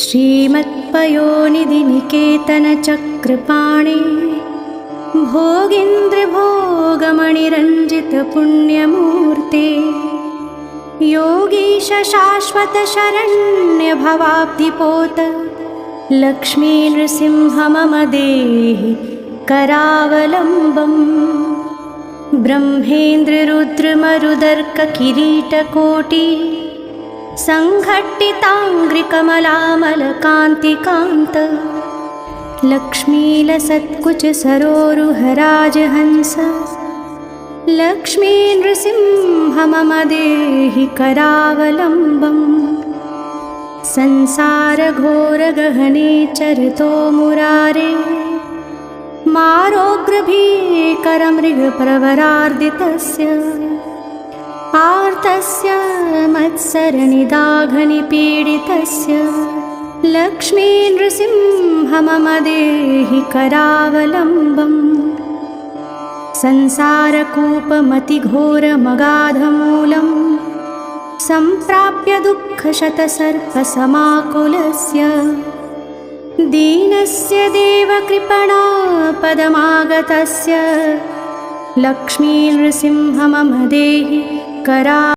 श्रीमत्पयोनिधिनिकेतनचक्रपाणे भोगीन्द्रभोगमणिरञ्जितपुण्यमूर्ते योगीश शाश्वतशरण्यभवाब्धिपोत लक्ष्मी नृसिंह मम देहि करावलम्बम्। ब्रह्मेन्द्ररुद्रमरुदर्ककिरीटकोटि सङ्घट्टिताङ्घ्रिकमलामलकान्तिकान्त लक्ष्मीलसत्कुचसरोरुहराजहंस लक्ष्मी नृसिंह मम देहि करावलम्बम्। संसारघोरगहने चरतो मुरारे मारोग्रभीकरमृगप्रवरार्दितस्य आर्तस्य मत्सरनिदाघनिपीडितस्य लक्ष्मी नृसिंह मम देहि करावलम्बम्। संसारकूपमतिघोरमगाधमूलं सम्प्राप्य दुःखशतसर्पसमाकुलस्य दीनस्य देवकृपणापदमागतस्य लक्ष्मी नृसिंह मम देहि करा